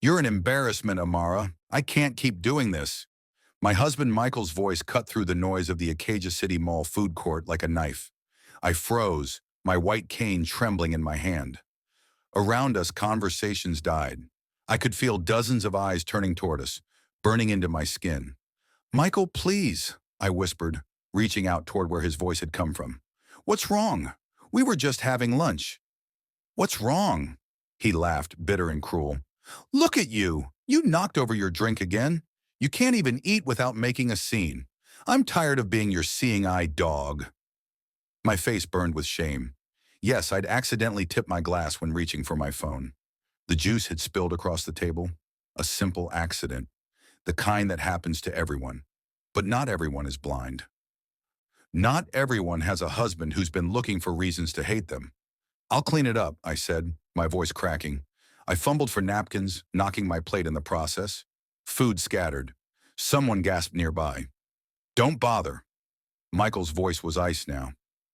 You're an embarrassment, Amara. I can't keep doing this. My husband Michael's voice cut through the noise of the Acacia City Mall food court like a knife. I froze, my white cane trembling in my hand. Around us, conversations died. I could feel dozens of eyes turning toward us, burning into my skin. Michael, please, I whispered, reaching out toward where his voice had come from. What's wrong? We were just having lunch. What's wrong? He laughed, bitter and cruel. Look at you. You knocked over your drink again. You can't even eat without making a scene. I'm tired of being your seeing-eye dog. My face burned with shame. Yes, I'd accidentally tipped my glass when reaching for my phone. The juice had spilled across the table. A simple accident. The kind that happens to everyone. But not everyone is blind. Not everyone has a husband who's been looking for reasons to hate them. I'll clean it up, I said, my voice cracking. I fumbled for napkins, knocking my plate in the process. Food scattered. Someone gasped nearby. Don't bother. Michael's voice was ice now.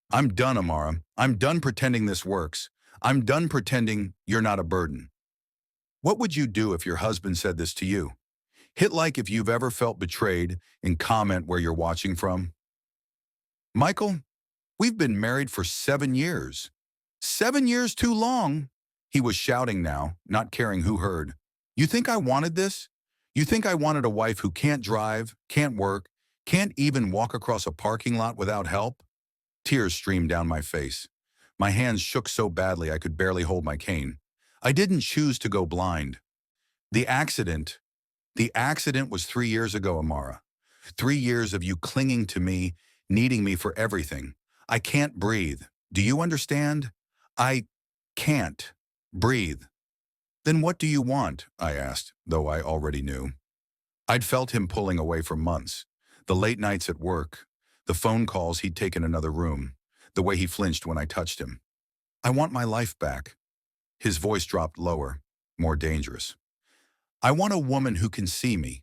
I'm done, Amara. I'm done pretending this works. I'm done pretending you're not a burden. What would you do if your husband said this to you? Hit like if you've ever felt betrayed and comment where you're watching from. Michael, we've been married for 7 years. 7 years too long. He was shouting now, not caring who heard. You think I wanted this? You think I wanted a wife who can't drive, can't work, can't even walk across a parking lot without help? Tears streamed down my face. My hands shook so badly I could barely hold my cane. I didn't choose to go blind. The accident was 3 years ago, Amara. 3 years of you clinging to me, needing me for everything. I can't breathe. Do you understand? I can't breathe. Then what do you want? I asked, though I already knew. I'd felt him pulling away for months. The late nights at work, the phone calls he'd taken another room, the way he flinched when I touched him. I want my life back. His voice dropped lower, more dangerous. I want a woman who can see me,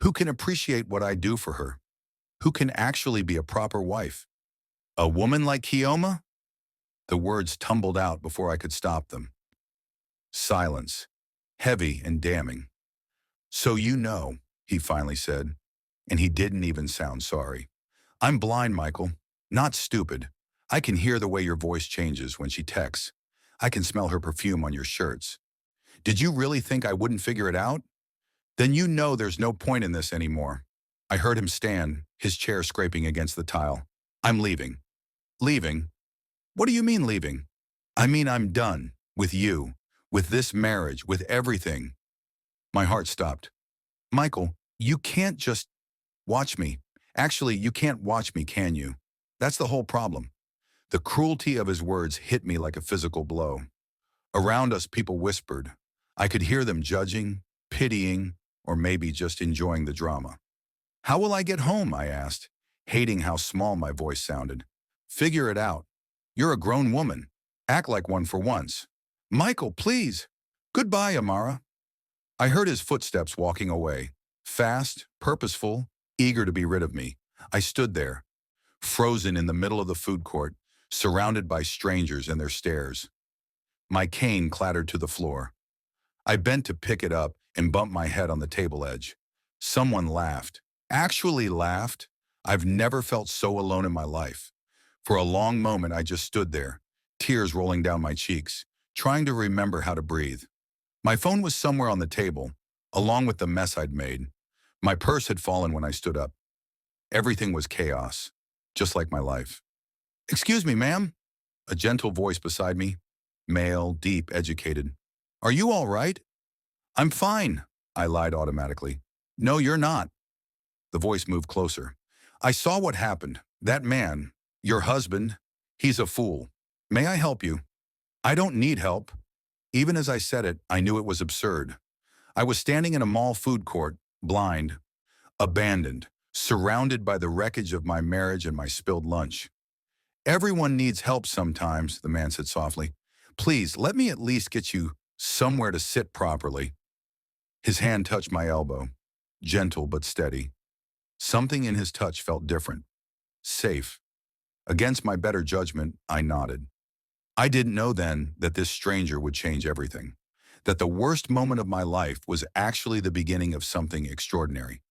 who can appreciate what I do for her, who can actually be a proper wife. A woman like Kioma? The words tumbled out before I could stop them. Silence, heavy and damning. So you know, he finally said, and he didn't even sound sorry. I'm blind, Michael, not stupid. I can hear the way your voice changes when she texts. I can smell her perfume on your shirts. Did you really think I wouldn't figure it out? Then you know there's no point in this anymore. I heard him stand, his chair scraping against the tile. I'm leaving. Leaving? What do you mean leaving? I mean I'm done. With you. With this marriage. With everything. My heart stopped. Michael, you can't just watch me. Actually, you can't watch me, can you? That's the whole problem. The cruelty of his words hit me like a physical blow. Around us, people whispered. I could hear them judging, pitying, or maybe just enjoying the drama. How will I get home? I asked, hating how small my voice sounded. Figure it out. You're a grown woman. Act like one for once. Michael, please. Goodbye, Amara. I heard his footsteps walking away. Fast, purposeful, eager to be rid of me. I stood there, frozen in the middle of the food court, surrounded by strangers and their stares. My cane clattered to the floor. I bent to pick it up and bumped my head on the table edge. Someone laughed. Actually laughed. I've never felt so alone in my life. For a long moment, I just stood there, tears rolling down my cheeks, trying to remember how to breathe. My phone was somewhere on the table, along with the mess I'd made. My purse had fallen when I stood up. Everything was chaos, just like my life. Excuse me, ma'am? A gentle voice beside me, male, deep, educated. Are you all right? I'm fine, I lied automatically. No, you're not. The voice moved closer. I saw what happened. That man, your husband, he's a fool. May I help you? I don't need help. Even as I said it, I knew it was absurd. I was standing in a mall food court, blind, abandoned, surrounded by the wreckage of my marriage and my spilled lunch. Everyone needs help sometimes, the man said softly. Please, let me at least get you somewhere to sit properly. His hand touched my elbow, gentle but steady. Something in his touch felt different, safe. Against my better judgment, I nodded. I didn't know then that this stranger would change everything. that the worst moment of my life was actually the beginning of something extraordinary,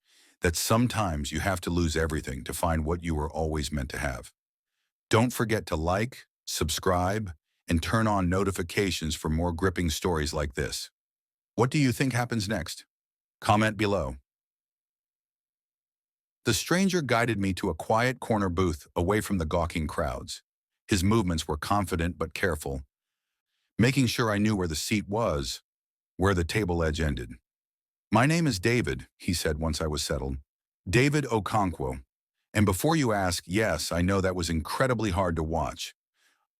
that sometimes you have to lose everything to find what you were always meant to have. Don't forget to like, subscribe, and turn on notifications for more gripping stories like this. What do you think happens next? Comment below. The stranger guided me to a quiet corner booth away from the gawking crowds. His movements were confident but careful, making sure I knew where the seat was, where the table edge ended. "My name is David," he said once I was settled. "David Okonkwo. And before you ask, yes, I know that was incredibly hard to watch.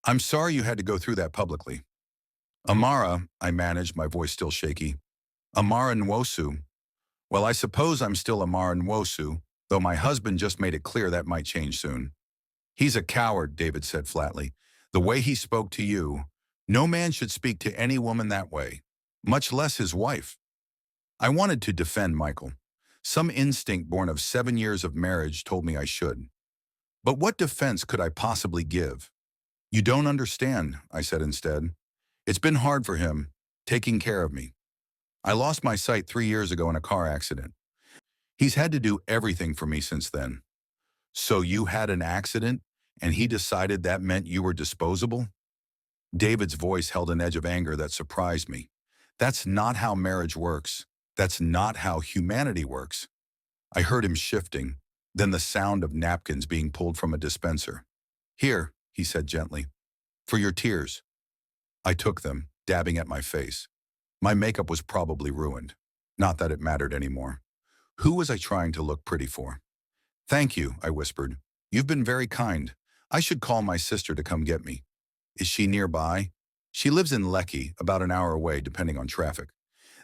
I'm sorry you had to go through that publicly." "Amara," I managed, my voice still shaky. "Amara Nwosu. Well, I suppose I'm still Amara Nwosu, though my husband just made it clear that might change soon." "He's a coward," David said flatly. "The way he spoke to you, no man should speak to any woman that way, much less his wife." I wanted to defend Michael. Some instinct born of 7 years of marriage told me I should. But what defense could I possibly give? "You don't understand," I said instead. "It's been hard for him, taking care of me. I lost my sight 3 years ago in a car accident. He's had to do everything for me since then." "So you had an accident, and he decided that meant you were disposable?" David's voice held an edge of anger that surprised me. "That's not how marriage works. That's not how humanity works." I heard him shifting, then the sound of napkins being pulled from a dispenser. "Here," he said gently, "for your tears." I took them, dabbing at my face. My makeup was probably ruined. Not that it mattered anymore. Who was I trying to look pretty for? "Thank you," I whispered. "You've been very kind. I should call my sister to come get me." "Is she nearby?" "She lives in Lekki, about an hour away, depending on traffic."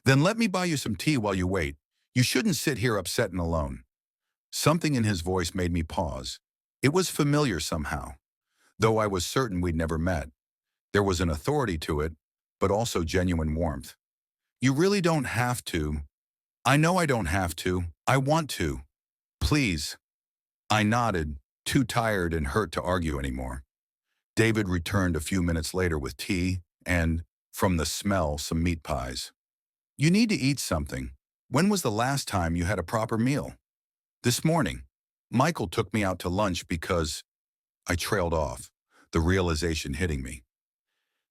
"Then let me buy you some tea while you wait. You shouldn't sit here upset and alone." Something in his voice made me pause. It was familiar somehow, though I was certain we'd never met. There was an authority to it, but also genuine warmth. "You really don't have to." "I know I don't have to. I want to. Please." I nodded, too tired and hurt to argue anymore. David returned a few minutes later with tea and, from the smell, some meat pies. "You need to eat something. When was the last time you had a proper meal?" "This morning. Michael took me out to lunch because—" I trailed off, the realization hitting me.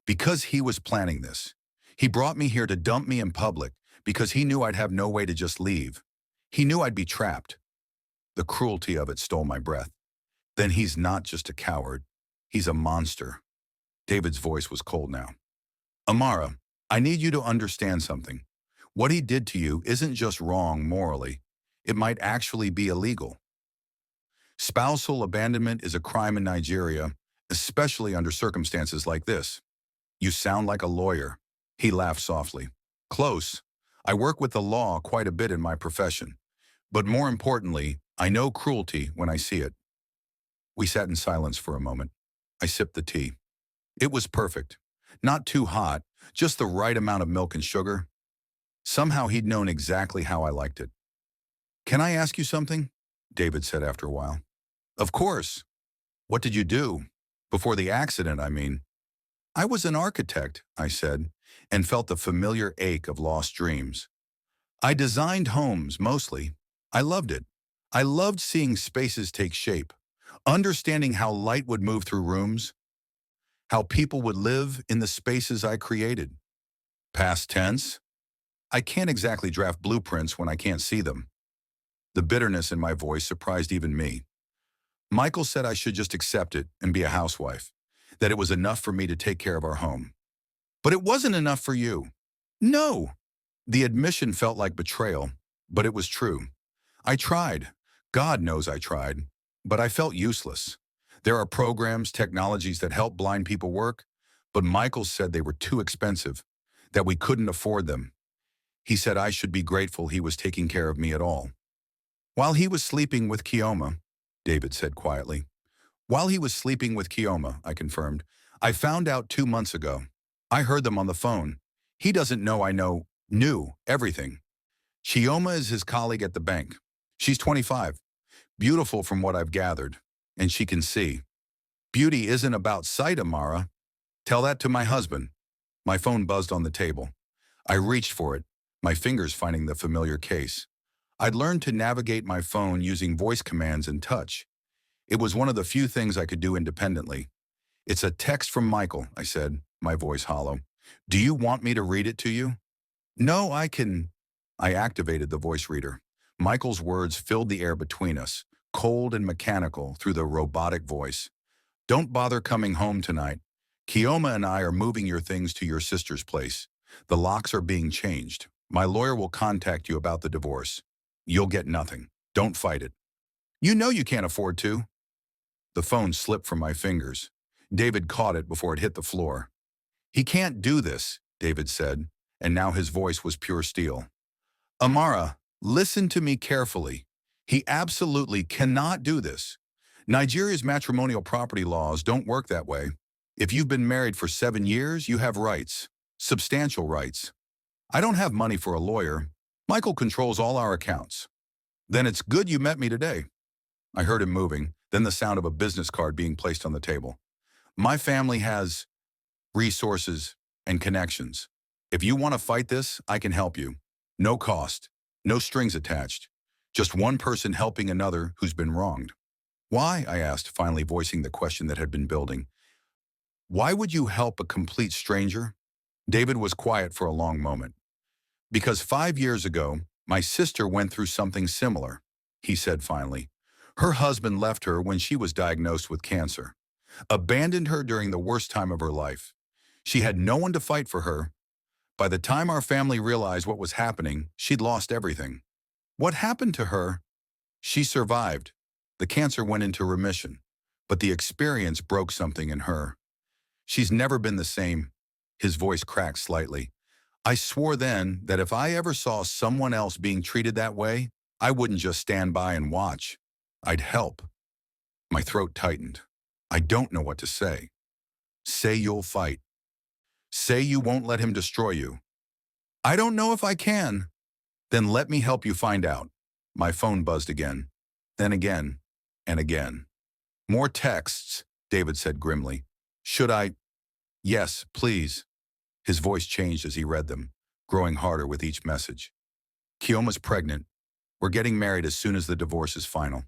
Because he was planning this. He brought me here to dump me in public because he knew I'd have no way to just leave. He knew I'd be trapped. The cruelty of it stole my breath. Then he's not just a coward. He's a monster. David's voice was cold now. "Amara, I need you to understand something. What he did to you isn't just wrong morally. It might actually be illegal. Spousal abandonment is a crime in Nigeria, especially under circumstances like this." "You sound like a lawyer." He laughed softly. "Close. I work with the law quite a bit in my profession. But more importantly, I know cruelty when I see it." We sat in silence for a moment. I sipped the tea. It was perfect. Not too hot, just the right amount of milk and sugar. Somehow he'd known exactly how I liked it. "Can I ask you something?" David said after a while. "Of course." "What did you do? Before the accident, I mean." "I was an architect," I said, and felt the familiar ache of lost dreams. "I designed homes, mostly. I loved it. I loved seeing spaces take shape, understanding how light would move through rooms, how people would live in the spaces I created." Past tense? I can't exactly draft blueprints when I can't see them. The bitterness in my voice surprised even me. "Michael said I should just accept it and be a housewife, that it was enough for me to take care of our home." "But it wasn't enough for you." "No." The admission felt like betrayal, but it was true. I tried. God knows I tried. But I felt useless. There are programs, technologies that help blind people work, but Michael said they were too expensive, that we couldn't afford them. He said I should be grateful he was taking care of me at all. "While he was sleeping with Kioma," David said quietly. "While he was sleeping with Kioma," I confirmed. "I found out 2 months ago. I heard them on the phone. He doesn't know I knew everything. Chioma is his colleague at the bank. She's 25, beautiful from what I've gathered, and she can see. Beauty isn't about sight, Amara. Tell that to my husband." My phone buzzed on the table. I reached for it, my fingers finding the familiar case. I'd learned to navigate my phone using voice commands and touch. It was one of the few things I could do independently. "It's a text from Michael," I said, my voice hollow. "Do you want me to read it to you?" "No, I can." I activated the voice reader. Michael's words filled the air between us, cold and mechanical through the robotic voice. "Don't bother coming home tonight. Kioma and I are moving your things to your sister's place. The locks are being changed. My lawyer will contact you about the divorce. You'll get nothing. Don't fight it. You know you can't afford to." The phone slipped from my fingers. David caught it before it hit the floor. "He can't do this," David said, and now his voice was pure steel. "Amara, listen to me carefully. He absolutely cannot do this. Nigeria's matrimonial property laws don't work that way. If you've been married for 7 years, you have rights. Substantial rights. I don't have money for a lawyer. Michael controls all our accounts." "Then it's good you met me today." I heard him moving, then the sound of a business card being placed on the table. "My family has resources and connections. If you want to fight this, I can help you. No cost, no strings attached. Just one person helping another who's been wronged." "Why?" I asked, finally voicing the question that had been building. "Why would you help a complete stranger?" David was quiet for a long moment. "Because 5 years ago, my sister went through something similar," he said finally. "Her husband left her when she was diagnosed with cancer. Abandoned her during the worst time of her life. She had no one to fight for her. By the time our family realized what was happening, she'd lost everything. What happened to her? She survived. The cancer went into remission. But the experience broke something in her. She's never been the same." His voice cracked slightly. "I swore then that if I ever saw someone else being treated that way, I wouldn't just stand by and watch. I'd help." My throat tightened. I don't know what to say. "Say you'll fight. Say you won't let him destroy you." "I don't know if I can." "Then let me help you find out." My phone buzzed again, then again, and again. "More texts," David said grimly. "Should I?" "Yes, please." His voice changed as he read them, growing harder with each message. "Kioma's pregnant. We're getting married as soon as the divorce is final.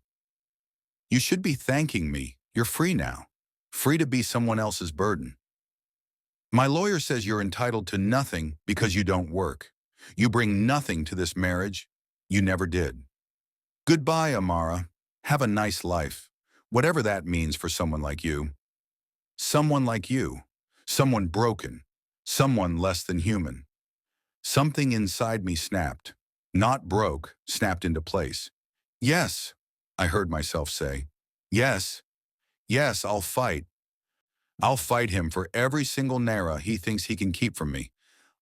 You should be thanking me. You're free now. Free to be someone else's burden. My lawyer says you're entitled to nothing because you don't work. You bring nothing to this marriage. You never did. Goodbye, Amara. Have a nice life. Whatever that means for someone like you. Someone like you. Someone broken. Someone less than human." Something inside me snapped. Not broke, snapped into place. "Yes," I heard myself say. "Yes. Yes, I'll fight. I'll fight him for every single naira he thinks he can keep from me.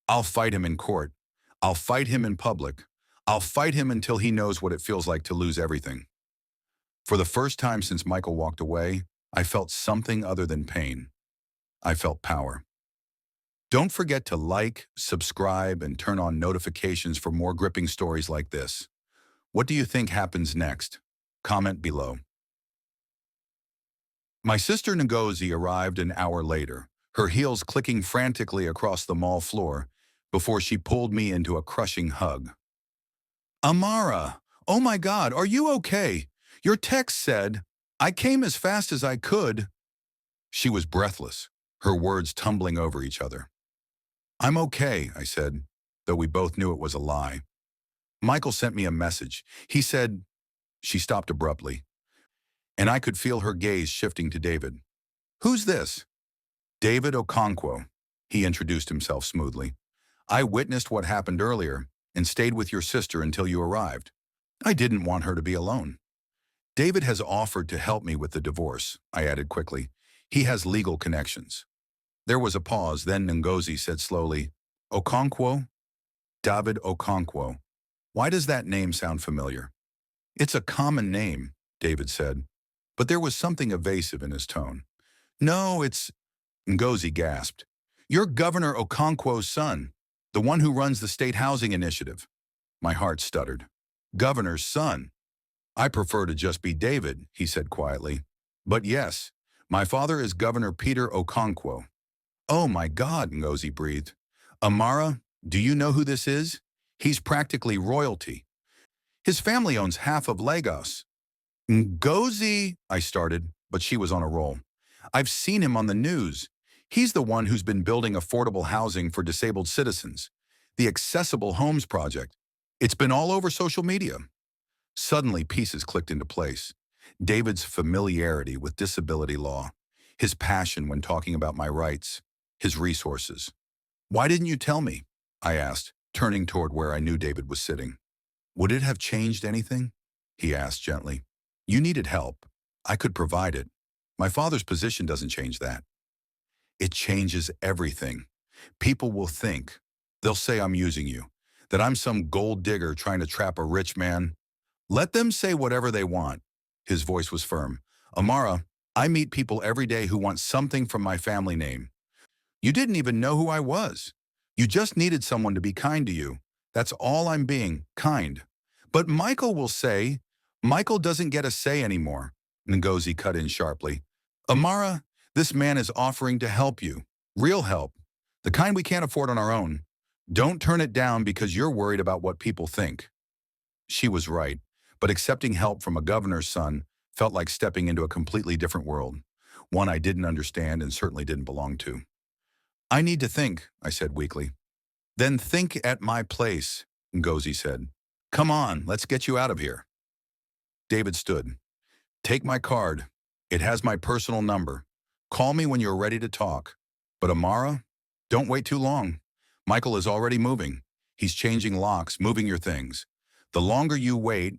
I'll fight him in court. I'll fight him in public. I'll fight him until he knows what it feels like to lose everything." For the first time since Michael walked away, I felt something other than pain. I felt power. Don't forget to like, subscribe, and turn on notifications for more gripping stories like this. What do you think happens next? Comment below. My sister Ngozi arrived an hour later, her heels clicking frantically across the mall floor before she pulled me into a crushing hug. "Amara, oh my God, are you okay? Your text said, 'I came as fast as I could.'" She was breathless, her words tumbling over each other. "I'm okay," I said, though we both knew it was a lie. "Michael sent me a message. He said—" She stopped abruptly, and I could feel her gaze shifting to David. "Who's this?" "David Okonkwo," he introduced himself smoothly. "I witnessed what happened earlier and stayed with your sister until you arrived. I didn't want her to be alone." "David has offered to help me with the divorce," I added quickly. "He has legal connections." There was a pause, then Ngozi said slowly, "Okonkwo? David Okonkwo. Why does that name sound familiar?" "It's a common name," David said, but there was something evasive in his tone. "No, it's—" Ngozi gasped. "You're Governor Okonkwo's son, the one who runs the state housing initiative." My heart stuttered. "Governor's son? I prefer to just be David," he said quietly. "But yes, my father is Governor Peter Okonkwo." "Oh my God," Ngozi breathed. "Amara, Do you know who this is? He's practically royalty. His family owns half of Lagos. Ngozi, I started, but she was on a roll. I've seen him on the news. He's the one who's been building affordable housing for disabled citizens. The Accessible Homes Project. It's been all over social media. Suddenly, pieces clicked into place. David's familiarity with disability law, his passion when talking about my rights, his resources. Why didn't you tell me? I asked, turning toward where I knew David was sitting. Would it have changed anything? He asked gently. You needed help. I could provide it. My father's position doesn't change that. It changes everything. People will think. They'll say I'm using you, that I'm some gold digger trying to trap a rich man. Let them say whatever they want. His voice was firm. Amara, I meet people every day who want something from my family name. You didn't even know who I was. You just needed someone to be kind to you. That's all I'm being, kind. But Michael will say, Michael doesn't get a say anymore. Ngozi cut in sharply. Amara, this man is offering to help you. Real help. The kind we can't afford on our own. Don't turn it down because you're worried about what people think. She was right, but accepting help from a governor's son felt like stepping into a completely different world, one I didn't understand and certainly didn't belong to. I need to think, I said weakly. Then think at my place, Ngozi said. Come on, let's get you out of here. David stood. Take my card. It has my personal number. Call me when you're ready to talk. But Amara, don't wait too long. Michael is already moving. He's changing locks, moving your things. The longer you wait,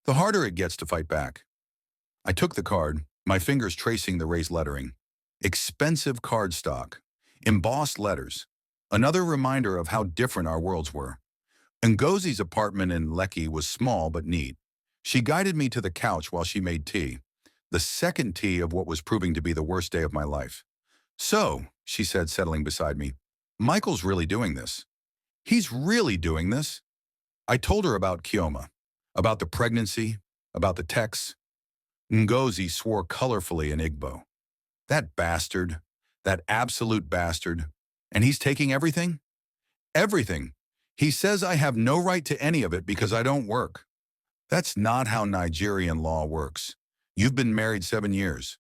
the harder it gets to fight back. I took the card, my fingers tracing the raised lettering. Expensive cardstock. Embossed letters. Another reminder of how different our worlds were. Ngozi's apartment in Lekki was small but neat. She guided me to the couch while she made tea. The second tea of what was proving to be the worst day of my life. So, she said, settling beside me, Michael's really doing this. He's really doing this. I told her about Kioma, about the pregnancy, about the texts. Ngozi swore colorfully in Igbo. That bastard, that absolute bastard. And he's taking everything? Everything. He says I have no right to any of it because I don't work. That's not how Nigerian law works. You've been married 7 years.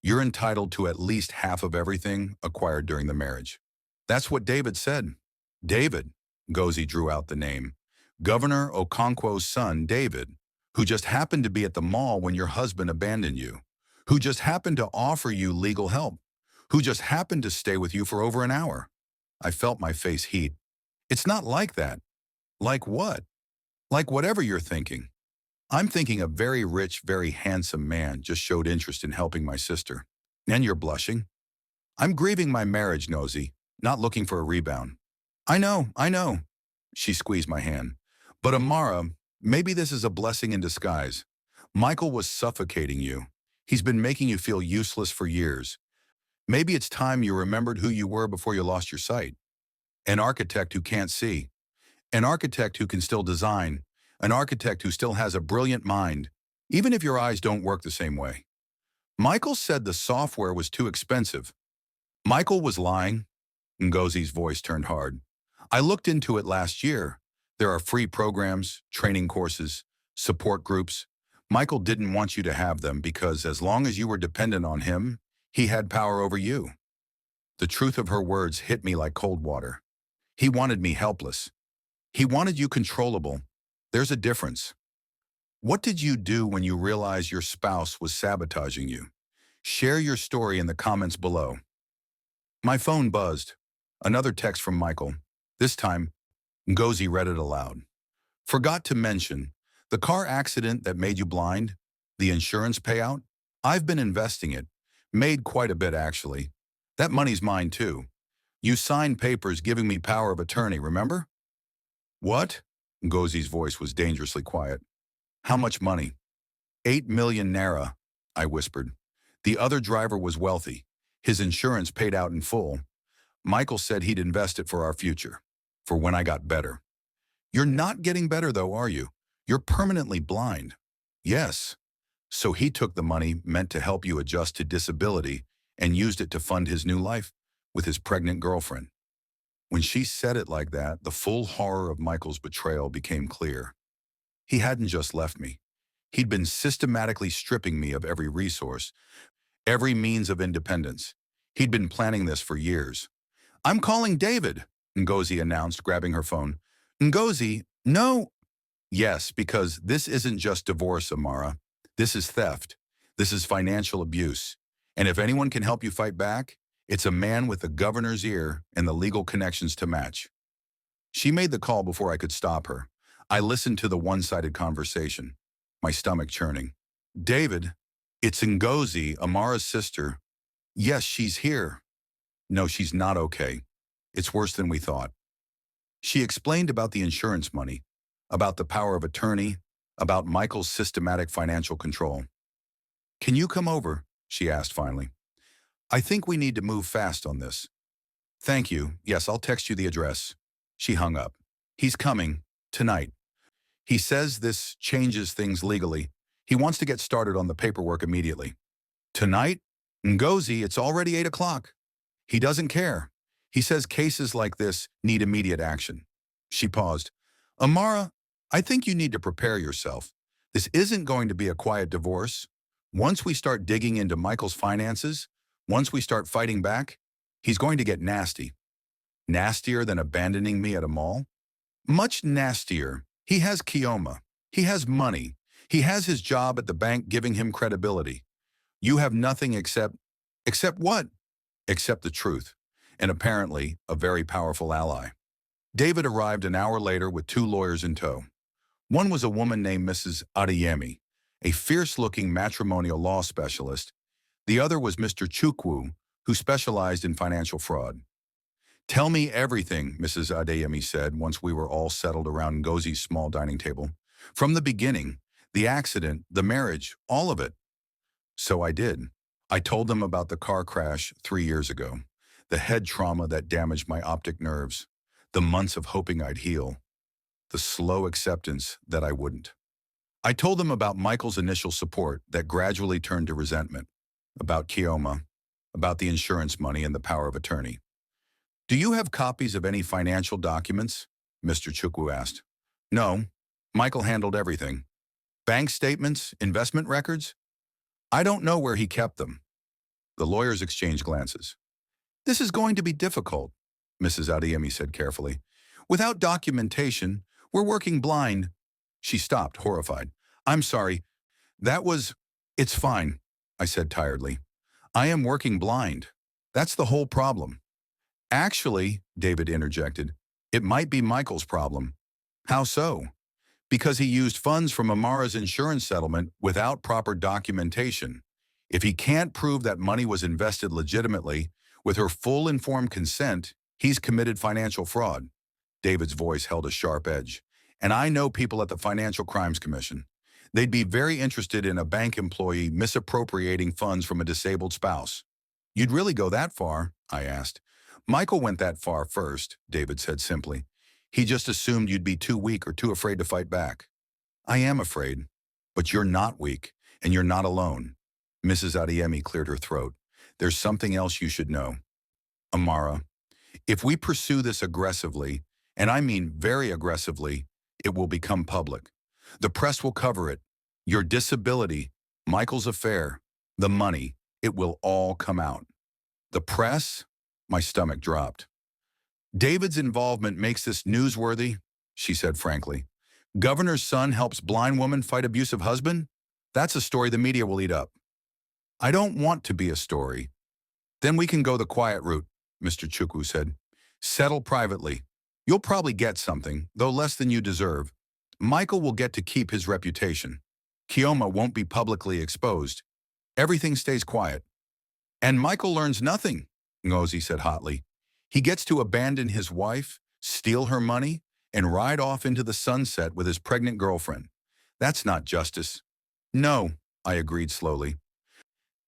You're entitled to at least half of everything acquired during the marriage. That's what David said. David, Ngozi drew out the name. Governor Okonkwo's son, David, who just happened to be at the mall when your husband abandoned you, who just happened to offer you legal help, who just happened to stay with you for over an hour. I felt my face heat. It's not like that. Like what? Like whatever you're thinking. I'm thinking a very rich, very handsome man just showed interest in helping my sister. And you're blushing. I'm grieving my marriage, Nosy, not looking for a rebound. I know. She squeezed my hand. But Amara, maybe this is a blessing in disguise. Michael was suffocating you. He's been making you feel useless for years. Maybe it's time you remembered who you were before you lost your sight. An architect who can't see. An architect who can still design. An architect who still has a brilliant mind, even if your eyes don't work the same way. Michael said the software was too expensive. Michael was lying. Ngozi's voice turned hard. I looked into it last year. There are free programs, training courses, support groups. Michael didn't want you to have them because as long as you were dependent on him, he had power over you. The truth of her words hit me like cold water. He wanted me helpless. He wanted you controllable. There's a difference. What did you do when you realized your spouse was sabotaging you? Share your story in the comments below. My phone buzzed. Another text from Michael. This time, Ngozi read it aloud. Forgot to mention, the car accident that made you blind, the insurance payout, I've been investing it. Made quite a bit, actually. That money's mine, too. You signed papers giving me power of attorney, remember? What? Ngozi's voice was dangerously quiet. How much money? 8 million naira, I whispered. The other driver was wealthy. His insurance paid out in full. Michael said he'd invest it for our future, for when I got better. You're not getting better, though, are you? You're permanently blind. Yes. So he took the money meant to help you adjust to disability and used it to fund his new life with his pregnant girlfriend. When she said it like that, the full horror of Michael's betrayal became clear. He hadn't just left me. He'd been systematically stripping me of every resource, every means of independence. He'd been planning this for years. "I'm calling David," Ngozi announced, grabbing her phone. "Ngozi, no." "Yes, because this isn't just divorce, Amara. This is theft. This is financial abuse. And if anyone can help you fight back, it's a man with the governor's ear and the legal connections to match." She made the call before I could stop her. I listened to the one-sided conversation, my stomach churning. "David, it's Ngozi, Amara's sister. Yes, she's here." "No, she's not okay. It's worse than we thought." She explained about the insurance money, about the power of attorney, about Michael's systematic financial control. "Can you come over?" she asked finally. "I think we need to move fast on this." "Thank you. Yes, I'll text you the address." She hung up. "He's coming. Tonight. He says this changes things legally. He wants to get started on the paperwork immediately." "Tonight? Ngozi, it's already 8 o'clock. He doesn't care. He says cases like this need immediate action." She paused. "Amara, I think you need to prepare yourself. This isn't going to be a quiet divorce. Once we start digging into Michael's finances, once we start fighting back, he's going to get nasty." "Nastier than abandoning me at a mall?" "Much nastier. He has Kioma. He has money. He has his job at the bank giving him credibility. You have nothing except—" "Except what?" "Except the truth. And apparently a very powerful ally." David arrived an hour later with 2 lawyers in tow. One was a woman named Mrs. Adeyemi, a fierce-looking matrimonial law specialist. The other was Mr. Chukwu, who specialized in financial fraud. "Tell me everything," Mrs. Adeyemi said once we were all settled around Ngozi's small dining table. "From the beginning, the accident, the marriage, all of it." So I did. I told them about the car crash 3 years ago, the head trauma that damaged my optic nerves, the months of hoping I'd heal, the slow acceptance that I wouldn't. I told them about Michael's initial support that gradually turned to resentment, about Kioma, about the insurance money and the power of attorney. "Do you have copies of any financial documents?" Mr. Chukwu asked. "No. Michael handled everything. Bank statements, investment records? I don't know where he kept them." The lawyers exchanged glances. "This is going to be difficult," Mrs. Adeyemi said carefully. "Without documentation, we're working blind." She stopped, horrified. "I'm sorry. That was—" "It's fine," I said tiredly. "I am working blind. That's the whole problem." "Actually," David interjected, "it might be Michael's problem." "How so?" "Because he used funds from Amara's insurance settlement without proper documentation. If he can't prove that money was invested legitimately, with her full informed consent, he's committed financial fraud." David's voice held a sharp edge. "And I know people at the Financial Crimes Commission. They'd be very interested in a bank employee misappropriating funds from a disabled spouse." "You'd really go that far?" I asked. "Michael went that far first," David said simply. "He just assumed you'd be too weak or too afraid to fight back." "I am afraid. But you're not weak, and you're not alone." Mrs. Adeyemi cleared her throat. "There's something else you should know. Amara, if we pursue this aggressively, and I mean very aggressively, it will become public. The press will cover it. Your disability, Michael's affair, the money, it will all come out." "The press?" My stomach dropped. "David's involvement makes this newsworthy," she said frankly. "Governor's son helps blind woman fight abusive husband? That's a story the media will eat up." "I don't want to be a story." "Then we can go the quiet route," Mr. Chukwu said. "Settle privately. You'll probably get something, though less than you deserve. Michael will get to keep his reputation. Kioma won't be publicly exposed. Everything stays quiet." "And Michael learns nothing," Ngozi said hotly. "He gets to abandon his wife, steal her money, and ride off into the sunset with his pregnant girlfriend. That's not justice." "No," I agreed slowly.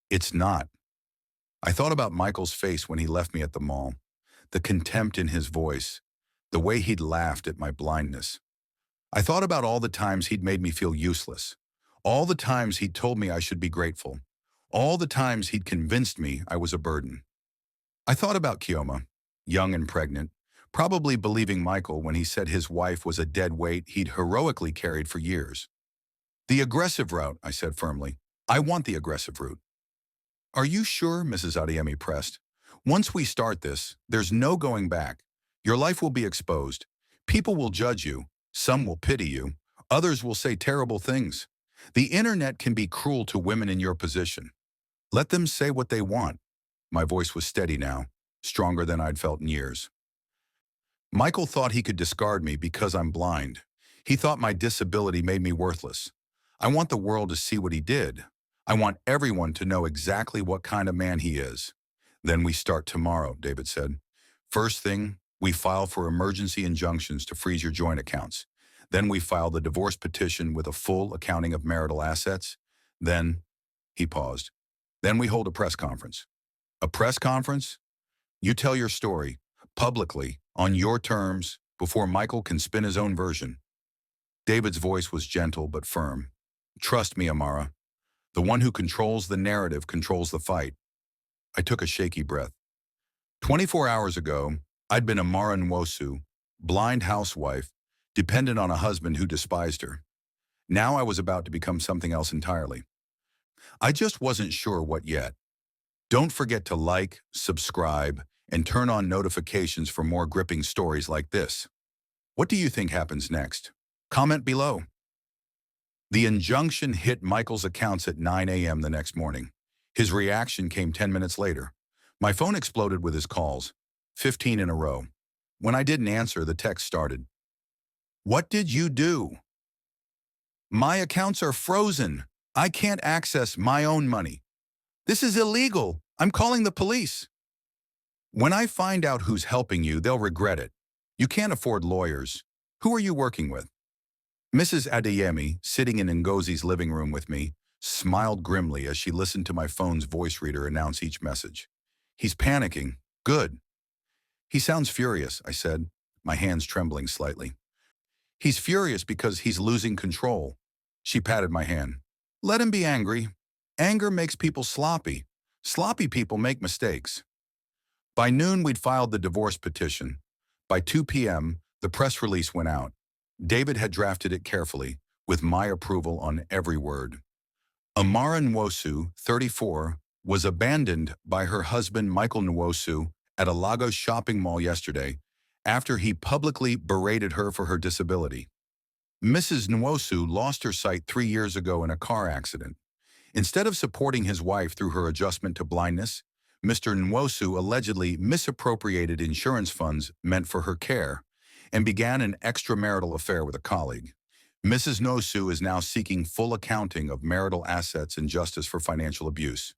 "It's not." I thought about Michael's face when he left me at the mall, the contempt in his voice, the way he'd laughed at my blindness. I thought about all the times he'd made me feel useless, all the times he'd told me I should be grateful, all the times he'd convinced me I was a burden. I thought about Kioma, young and pregnant, probably believing Michael when he said his wife was a dead weight he'd heroically carried for years. The aggressive route, I said firmly. I want the aggressive route. Are you sure? Mrs. Adeyemi pressed. Once we start this, there's no going back. Your life will be exposed. People will judge you. Some will pity you. Others will say terrible things. The internet can be cruel to women in your position. Let them say what they want. My voice was steady now, stronger than I'd felt in years. Michael thought he could discard me because I'm blind. He thought my disability made me worthless. I want the world to see what he did. I want everyone to know exactly what kind of man he is. Then we start tomorrow, David said. First thing, we file for emergency injunctions to freeze your joint accounts. Then we file the divorce petition with a full accounting of marital assets. Then, he paused. Then we hold a press conference. A press conference? You tell your story, publicly, on your terms, before Michael can spin his own version. David's voice was gentle but firm. Trust me, Amara. The one who controls the narrative controls the fight. I took a shaky breath. 24 hours ago, I'd been Amara Nwosu, blind housewife, dependent on a husband who despised her. Now I was about to become something else entirely. I just wasn't sure what yet. Don't forget to like, subscribe, and turn on notifications for more gripping stories like this. What do you think happens next? Comment below. The injunction hit Michael's accounts at 9 a.m. the next morning. His reaction came 10 minutes later. My phone exploded with his calls, 15 in a row. When I didn't answer, the text started. What did you do? My accounts are frozen. I can't access my own money. This is illegal. I'm calling the police. When I find out who's helping you, they'll regret it. You can't afford lawyers. Who are you working with? Mrs. Adeyemi, sitting in Ngozi's living room with me, smiled grimly as she listened to my phone's voice reader announce each message. He's panicking. Good. He sounds furious, I said, my hands trembling slightly. He's furious because he's losing control. She patted my hand. Let him be angry. Anger makes people sloppy. Sloppy people make mistakes. By noon, we'd filed the divorce petition. By 2 p.m., the press release went out. David had drafted it carefully, with my approval on every word. Amara Nwosu, 34, was abandoned by her husband Michael Nwosu at a Lagos shopping mall yesterday after he publicly berated her for her disability. Mrs. Nwosu lost her sight 3 years ago in a car accident. Instead of supporting his wife through her adjustment to blindness, Mr. Nwosu allegedly misappropriated insurance funds meant for her care and began an extramarital affair with a colleague. Mrs. Nwosu is now seeking full accounting of marital assets and justice for financial abuse.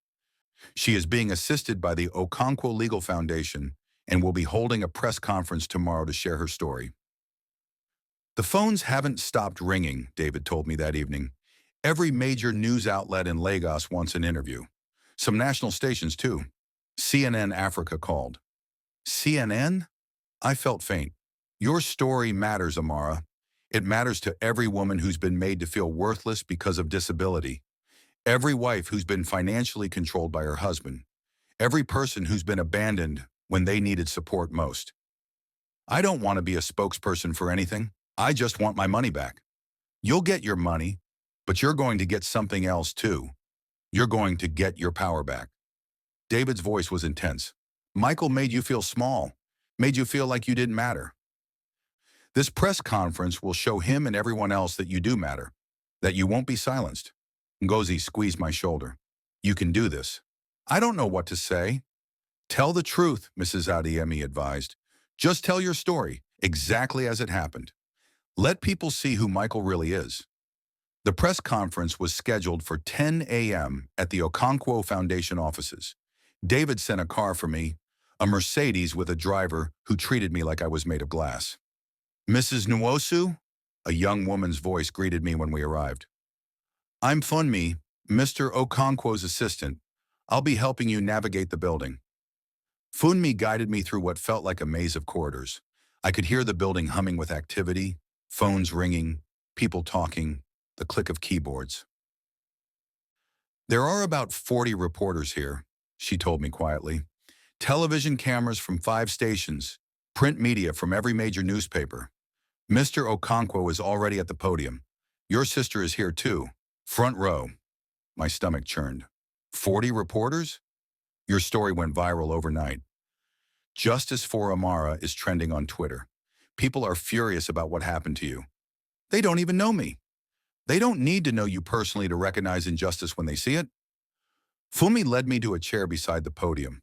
She is being assisted by the Okonkwo Legal Foundation and will be holding a press conference tomorrow to share her story. The phones haven't stopped ringing, David told me that evening. Every major news outlet in Lagos wants an interview. Some national stations, too. CNN Africa called. CNN? I felt faint. Your story matters, Amara. It matters to every woman who's been made to feel worthless because of disability. Every wife who's been financially controlled by her husband. Every person who's been abandoned when they needed support most. I don't want to be a spokesperson for anything. I just want my money back. You'll get your money, but you're going to get something else too. You're going to get your power back. David's voice was intense. Michael made you feel small, made you feel like you didn't matter. This press conference will show him and everyone else that you do matter, that you won't be silenced. Ngozi squeezed my shoulder. You can do this. I don't know what to say. Tell the truth, Mrs. Adeyemi advised. Just tell your story, exactly as it happened. Let people see who Michael really is. The press conference was scheduled for 10 a.m. at the Okonkwo Foundation offices. David sent a car for me, a Mercedes with a driver who treated me like I was made of glass. Mrs. Nwosu? A young woman's voice greeted me when we arrived. I'm Funmi, Mr. Okonkwo's assistant. I'll be helping you navigate the building. Funmi guided me through what felt like a maze of corridors. I could hear the building humming with activity, phones ringing, people talking, the click of keyboards. There are about 40 reporters here, she told me quietly. Television cameras from 5 stations. Print media from every major newspaper. Mr. Okonkwo is already at the podium. Your sister is here too. Front row. My stomach churned. 40 reporters? Your story went viral overnight. Justice for Amara is trending on Twitter. People are furious about what happened to you. They don't even know me. They don't need to know you personally to recognize injustice when they see it. Fumi led me to a chair beside the podium.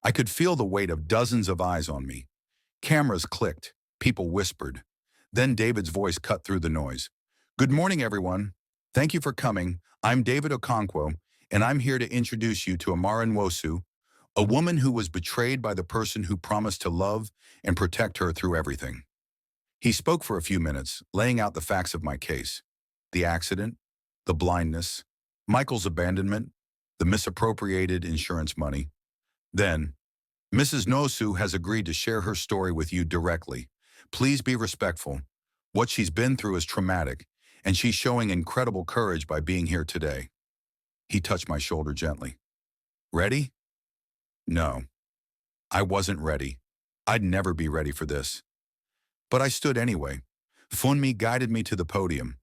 I could feel the weight of dozens of eyes on me. Cameras clicked. People whispered. Then David's voice cut through the noise. Good morning, everyone. Thank you for coming. I'm David Okonkwo, and I'm here to introduce you to Amara Nwosu, a woman who was betrayed by the person who promised to love and protect her through everything. He spoke for a few minutes, laying out the facts of my case. The accident, the blindness, Michael's abandonment, the misappropriated insurance money. Then, Mrs. Nwosu has agreed to share her story with you directly. Please be respectful. What she's been through is traumatic, and she's showing incredible courage by being here today. He touched my shoulder gently. Ready? No, I wasn't ready. I'd never be ready for this. But I stood anyway. Funmi guided me to the podium.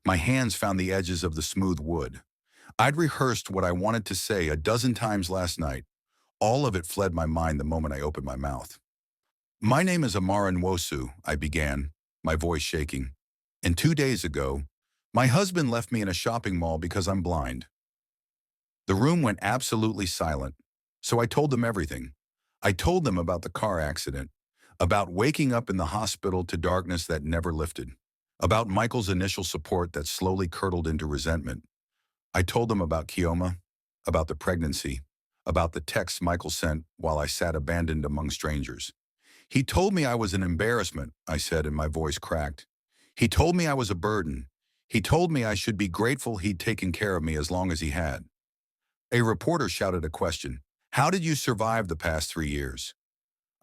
My hands found the edges of the smooth wood. I'd rehearsed what I wanted to say a dozen times last night. All of it fled my mind the moment I opened my mouth. My name is Amara Nwosu, I began, my voice shaking. And 2 days ago, my husband left me in a shopping mall because I'm blind. The room went absolutely silent, so I told them everything. I told them about the car accident, about waking up in the hospital to darkness that never lifted, about Michael's initial support that slowly curdled into resentment. I told them about Kioma, about the pregnancy, about the texts Michael sent while I sat abandoned among strangers. He told me I was an embarrassment, I said, and my voice cracked. He told me I was a burden. He told me I should be grateful he'd taken care of me as long as he had. A reporter shouted a question. How did you survive the past 3 years?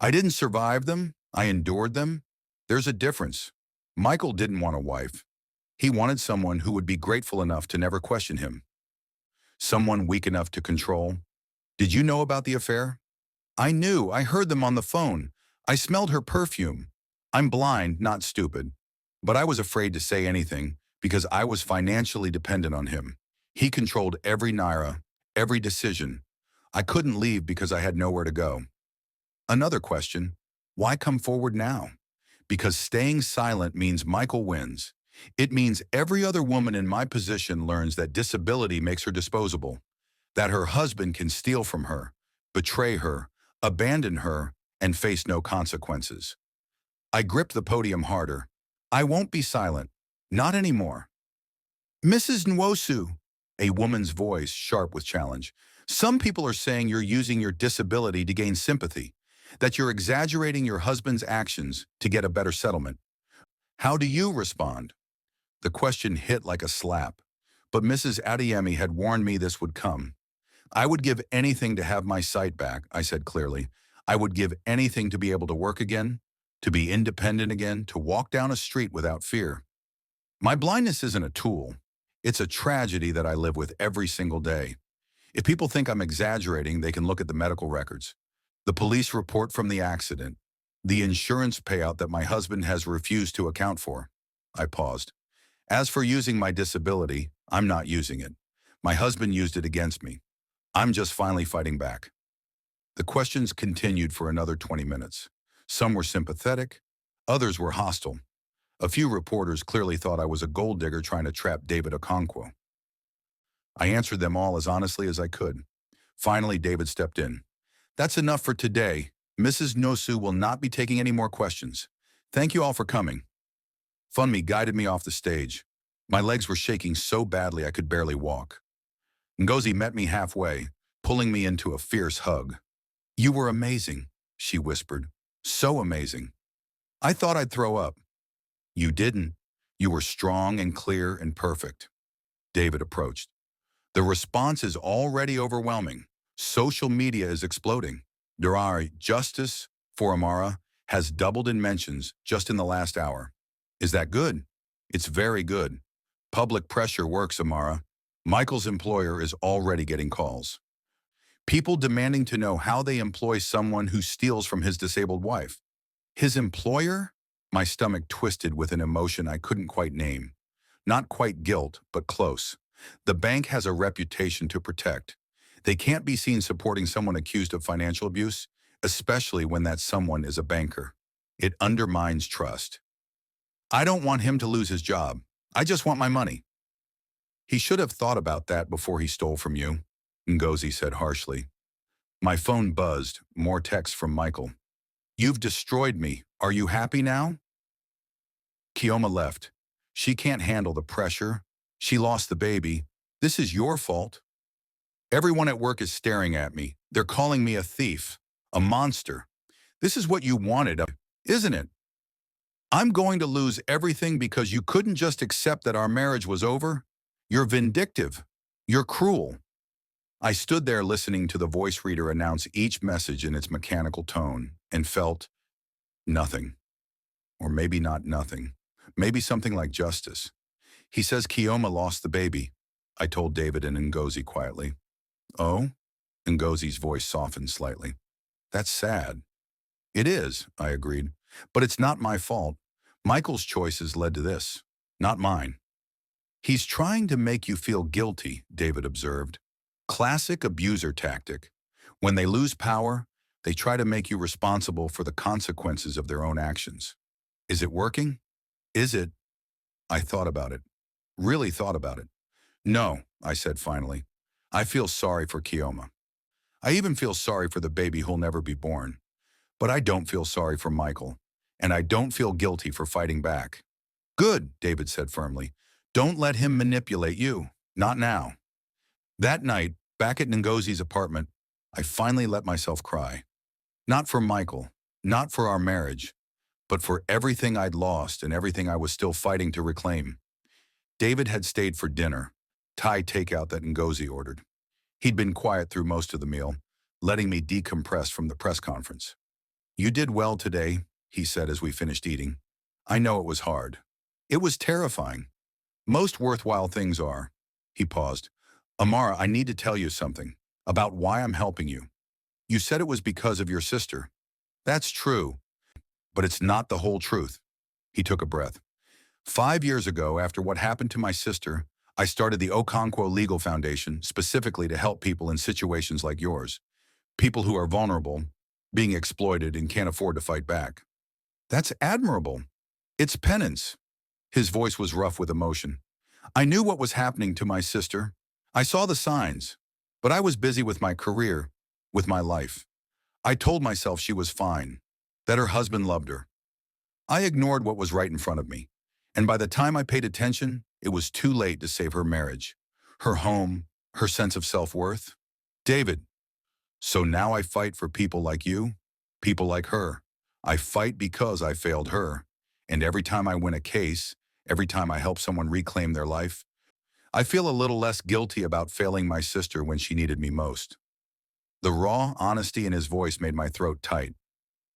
I didn't survive them. I endured them. There's a difference. Michael didn't want a wife. He wanted someone who would be grateful enough to never question him. Someone weak enough to control. Did you know about the affair? I knew. I heard them on the phone. I smelled her perfume. I'm blind, not stupid. But I was afraid to say anything because I was financially dependent on him. He controlled every naira, every decision. I couldn't leave because I had nowhere to go. Another question, why come forward now? Because staying silent means Michael wins. It means every other woman in my position learns that disability makes her disposable, that her husband can steal from her, betray her, abandon her, and face no consequences. I gripped the podium harder. I won't be silent. Not anymore. Mrs. Nwosu, a woman's voice sharp with challenge. Some people are saying you're using your disability to gain sympathy, that you're exaggerating your husband's actions to get a better settlement. How do you respond? The question hit like a slap, but Mrs. Adeyemi had warned me this would come. I would give anything to have my sight back, I said clearly. I would give anything to be able to work again, to be independent again, to walk down a street without fear. My blindness isn't a tool. It's a tragedy that I live with every single day. If people think I'm exaggerating, they can look at the medical records, the police report from the accident, the insurance payout that my husband has refused to account for. I paused. As for using my disability, I'm not using it. My husband used it against me. I'm just finally fighting back. The questions continued for another 20 minutes. Some were sympathetic, others were hostile. A few reporters clearly thought I was a gold digger trying to trap David Okonkwo. I answered them all as honestly as I could. Finally, David stepped in. That's enough for today. Mrs. Nwosu will not be taking any more questions. Thank you all for coming. Funmi guided me off the stage. My legs were shaking so badly I could barely walk. Ngozi met me halfway, pulling me into a fierce hug. You were amazing, she whispered. So amazing. I thought I'd throw up. You didn't. You were strong and clear and perfect. David approached. The response is already overwhelming. Social media is exploding. Justice for Amara has doubled in mentions just in the last hour. Is that good? It's very good. Public pressure works, Amara. Michael's employer is already getting calls. People demanding to know how they employ someone who steals from his disabled wife. His employer? My stomach twisted with an emotion I couldn't quite name. Not quite guilt, but close. The bank has a reputation to protect. They can't be seen supporting someone accused of financial abuse, especially when that someone is a banker. It undermines trust. I don't want him to lose his job. I just want my money. He should have thought about that before he stole from you, Ngozi said harshly. My phone buzzed, more text from Michael. You've destroyed me. Are you happy now? Kioma left. She can't handle the pressure. She lost the baby. This is your fault. Everyone at work is staring at me. They're calling me a thief, a monster. This is what you wanted, isn't it? I'm going to lose everything because you couldn't just accept that our marriage was over. You're vindictive. You're cruel. I stood there listening to the voice reader announce each message in its mechanical tone and felt nothing. Or maybe not nothing. Maybe something like justice. He says Kioma lost the baby, I told David and Ngozi quietly. Oh? Ngozi's voice softened slightly. That's sad. It is, I agreed. But it's not my fault. Michael's choices led to this, not mine. He's trying to make you feel guilty, David observed. Classic abuser tactic. When they lose power, they try to make you responsible for the consequences of their own actions. Is it working? Is it? I thought about it. Really thought about it. No, I said finally. I feel sorry for Kioma. I even feel sorry for the baby who'll never be born. But I don't feel sorry for Michael. And I don't feel guilty for fighting back. Good, David said firmly. Don't let him manipulate you. Not now. That night, back at Ngozi's apartment, I finally let myself cry. Not for Michael, not for our marriage, but for everything I'd lost and everything I was still fighting to reclaim. David had stayed for dinner, Thai takeout that Ngozi ordered. He'd been quiet through most of the meal, letting me decompress from the press conference. You did well today, he said as we finished eating. I know it was hard. It was terrifying. Most worthwhile things are. He paused. Amara, I need to tell you something about why I'm helping you. You said it was because of your sister. That's true, but it's not the whole truth. He took a breath. 5 years ago, after what happened to my sister, I started the Okonkwo Legal Foundation specifically to help people in situations like yours. People who are vulnerable, being exploited and can't afford to fight back. That's admirable. It's penance. His voice was rough with emotion. I knew what was happening to my sister. I saw the signs, but I was busy with my career, with my life. I told myself she was fine, that her husband loved her. I ignored what was right in front of me, and by the time I paid attention, it was too late to save her marriage, her home, her sense of self-worth. David, so now I fight for people like you, people like her. I fight because I failed her, and every time I win a case, every time I help someone reclaim their life, I feel a little less guilty about failing my sister when she needed me most. The raw honesty in his voice made my throat tight.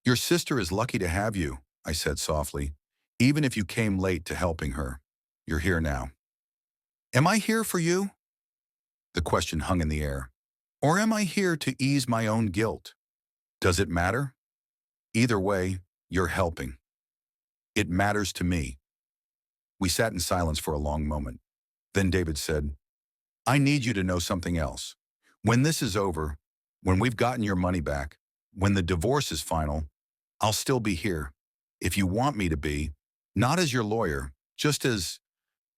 Your sister is lucky to have you, I said softly, even if you came late to helping her. You're here now. Am I here for you? The question hung in the air. Or am I here to ease my own guilt? Does it matter? Either way, you're helping. It matters to me. We sat in silence for a long moment. Then David said, I need you to know something else. When this is over, when we've gotten your money back, when the divorce is final, I'll still be here. If you want me to be, not as your lawyer, just as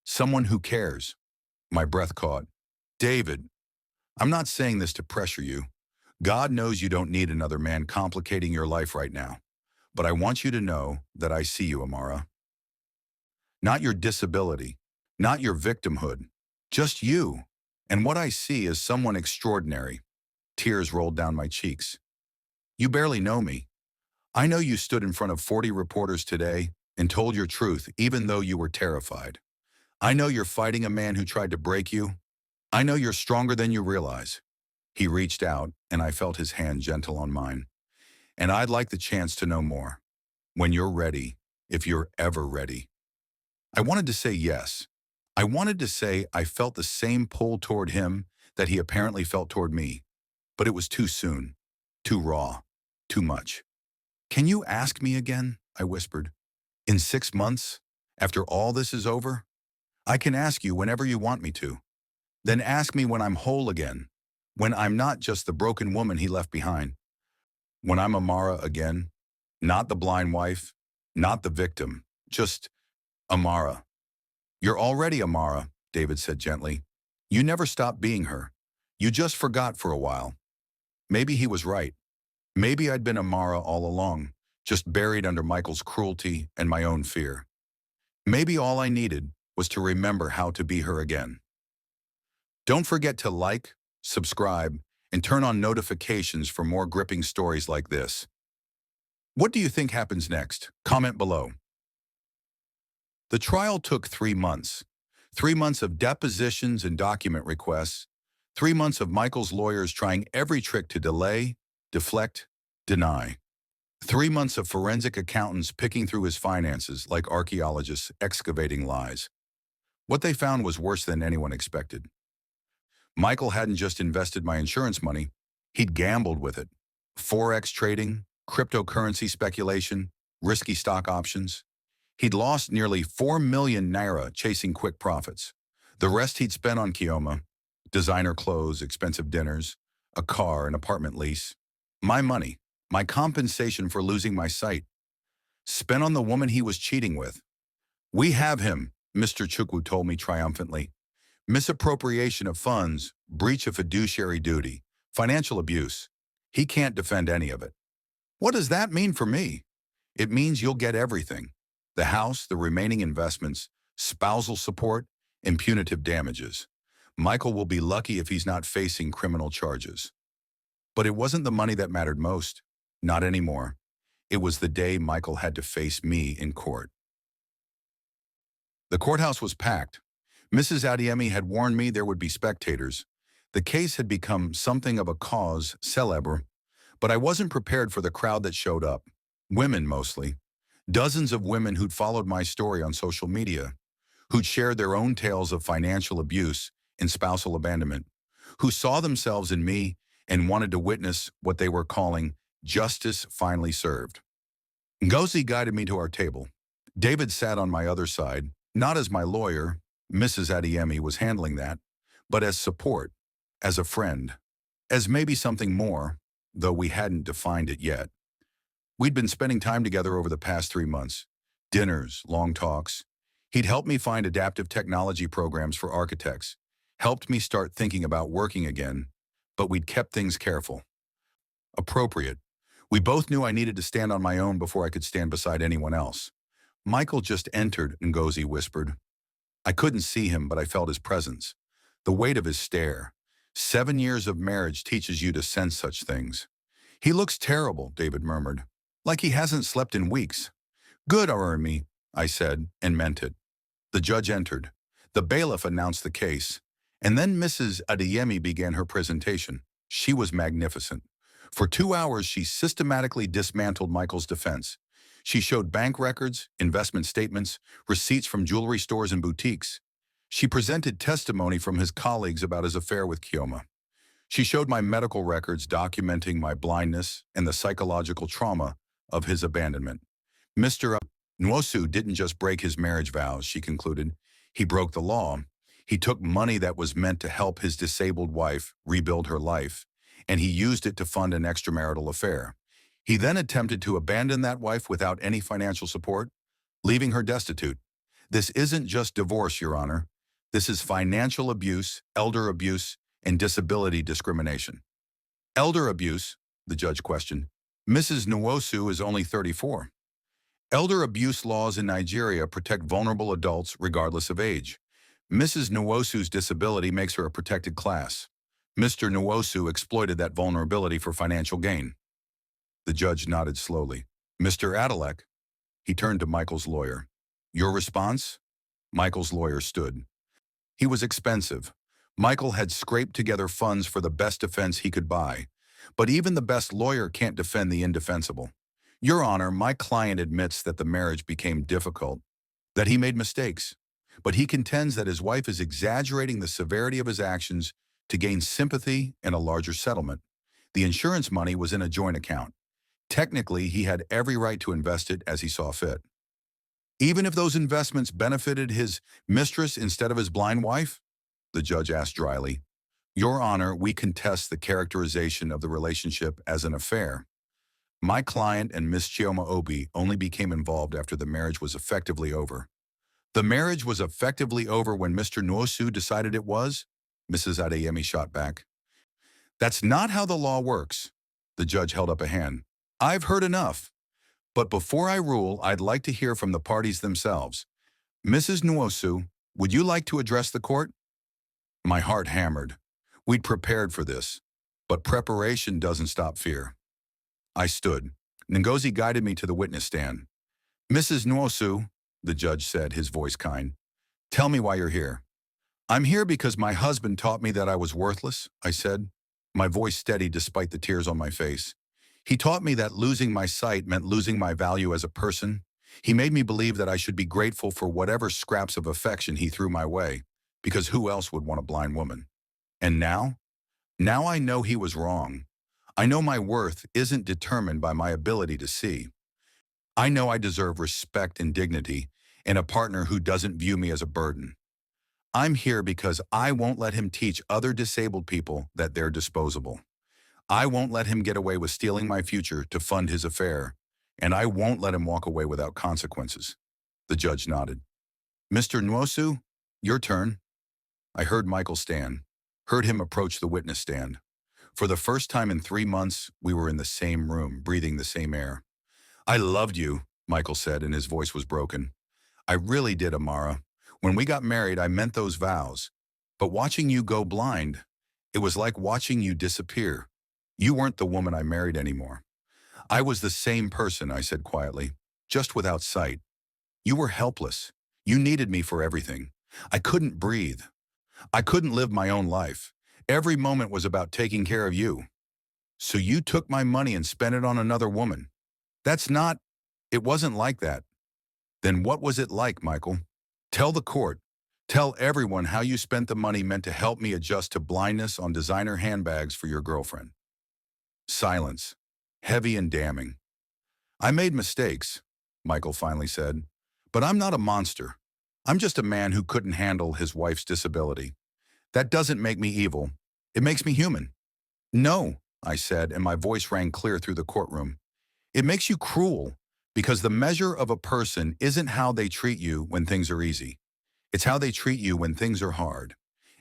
someone who cares. My breath caught. David, I'm not saying this to pressure you. God knows you don't need another man complicating your life right now. But I want you to know that I see you, Amara. Not your disability, not your victimhood, just you. And what I see is someone extraordinary. Tears rolled down my cheeks. You barely know me. I know you stood in front of 40 reporters today and told your truth even though you were terrified. I know you're fighting a man who tried to break you. I know you're stronger than you realize. He reached out, and I felt his hand gentle on mine. And I'd like the chance to know more. When you're ready, if you're ever ready. I wanted to say yes. I wanted to say I felt the same pull toward him that he apparently felt toward me. But it was too soon, too raw, too much. Can you ask me again? I whispered. In 6 months? After all this is over? I can ask you whenever you want me to. Then ask me when I'm whole again. When I'm not just the broken woman he left behind. When I'm Amara again. Not the blind wife. Not the victim. Just Amara. You're already Amara, David said gently. You never stopped being her. You just forgot for a while. Maybe he was right. Maybe I'd been Amara all along, just buried under Michael's cruelty and my own fear. Maybe all I needed was to remember how to be her again. Don't forget to like, subscribe, and turn on notifications for more gripping stories like this. What do you think happens next? Comment below. The trial took 3 months. 3 months of depositions and document requests. 3 months of Michael's lawyers trying every trick to delay, deflect, deny. 3 months of forensic accountants picking through his finances like archaeologists excavating lies. What they found was worse than anyone expected. Michael hadn't just invested my insurance money, he'd gambled with it. Forex trading, cryptocurrency speculation, risky stock options. He'd lost nearly 4 million naira chasing quick profits. The rest he'd spent on Kioma, designer clothes, expensive dinners, a car, an apartment lease. My money, my compensation for losing my sight, spent on the woman he was cheating with. We have him, Mr. Chukwu told me triumphantly. Misappropriation of funds, breach of fiduciary duty, financial abuse. He can't defend any of it. What does that mean for me? It means you'll get everything. The house, the remaining investments, spousal support, and punitive damages. Michael will be lucky if he's not facing criminal charges. But it wasn't the money that mattered most. Not anymore. It was the day Michael had to face me in court. The courthouse was packed. Mrs. Adeyemi had warned me there would be spectators. The case had become something of a cause célèbre, but I wasn't prepared for the crowd that showed up. Women mostly. Dozens of women who'd followed my story on social media, who'd shared their own tales of financial abuse and spousal abandonment, who saw themselves in me and wanted to witness what they were calling justice finally served. Ngozi guided me to our table. David sat on my other side, not as my lawyer, Mrs. Adeyemi was handling that, but as support, as a friend, as maybe something more, though we hadn't defined it yet. We'd been spending time together over the past 3 months. Dinners, long talks. He'd helped me find adaptive technology programs for architects, helped me start thinking about working again, but we'd kept things careful. Appropriate. We both knew I needed to stand on my own before I could stand beside anyone else. Michael just entered, Ngozi whispered. I couldn't see him, but I felt his presence. The weight of his stare. 7 years of marriage teaches you to sense such things. He looks terrible, David murmured. Like he hasn't slept in weeks. Good, Arimi, I said, and meant it. The judge entered. The bailiff announced the case. And then Mrs. Adeyemi began her presentation. She was magnificent. For 2 hours, she systematically dismantled Michael's defense. She showed bank records, investment statements, receipts from jewelry stores and boutiques. She presented testimony from his colleagues about his affair with Kioma. She showed my medical records documenting my blindness and the psychological trauma of his abandonment. Mr. Nwosu didn't just break his marriage vows, she concluded. He broke the law. He took money that was meant to help his disabled wife rebuild her life, and he used it to fund an extramarital affair. He then attempted to abandon that wife without any financial support, leaving her destitute. This isn't just divorce, Your Honor. This is financial abuse, elder abuse, and disability discrimination. Elder abuse, the judge questioned. Mrs. Nwosu is only 34. Elder abuse laws in Nigeria protect vulnerable adults regardless of age. Mrs. Nwosu's disability makes her a protected class. Mr. Nwosu exploited that vulnerability for financial gain. The judge nodded slowly. Mr. Adelek, he turned to Michael's lawyer. Your response? Michael's lawyer stood. He was expensive. Michael had scraped together funds for the best defense he could buy. But even the best lawyer can't defend the indefensible. Your Honor, my client admits that the marriage became difficult, that he made mistakes. But he contends that his wife is exaggerating the severity of his actions to gain sympathy and a larger settlement. The insurance money was in a joint account. Technically, he had every right to invest it as he saw fit. Even if those investments benefited his mistress instead of his blind wife? The judge asked dryly. Your Honor, we contest the characterization of the relationship as an affair. My client and Miss Chioma Obi only became involved after the marriage was effectively over. The marriage was effectively over when Mr. Nwosu decided it was? Mrs. Adeyemi shot back. That's not how the law works. The judge held up a hand. I've heard enough. But before I rule, I'd like to hear from the parties themselves. Mrs. Nwosu, would you like to address the court? My heart hammered. We'd prepared for this. But preparation doesn't stop fear. I stood. Ngozi guided me to the witness stand. Mrs. Nwosu, the judge said, his voice kind, tell me why you're here. I'm here because my husband taught me that I was worthless, I said, my voice steady despite the tears on my face. He taught me that losing my sight meant losing my value as a person. He made me believe that I should be grateful for whatever scraps of affection he threw my way, because who else would want a blind woman? And now? Now I know he was wrong. I know my worth isn't determined by my ability to see. I know I deserve respect and dignity and a partner who doesn't view me as a burden. I'm here because I won't let him teach other disabled people that they're disposable. I won't let him get away with stealing my future to fund his affair, and I won't let him walk away without consequences. The judge nodded. Mr. Nwosu, your turn. I heard Michael stand, heard him approach the witness stand. For the first time in 3 months, we were in the same room, breathing the same air. I loved you, Michael said, and his voice was broken. I really did, Amara. When we got married, I meant those vows. But watching you go blind, it was like watching you disappear. You weren't the woman I married anymore. I was the same person, I said quietly, just without sight. You were helpless. You needed me for everything. I couldn't breathe. I couldn't live my own life. Every moment was about taking care of you. So you took my money and spent it on another woman. It wasn't like that. Then what was it like, Michael? Tell the court. Tell everyone how you spent the money meant to help me adjust to blindness on designer handbags for your girlfriend. Silence, heavy and damning. I made mistakes, Michael finally said, but I'm not a monster. I'm just a man who couldn't handle his wife's disability. That doesn't make me evil. It makes me human. No, I said, and my voice rang clear through the courtroom. It makes you cruel, because the measure of a person isn't how they treat you when things are easy. It's how they treat you when things are hard.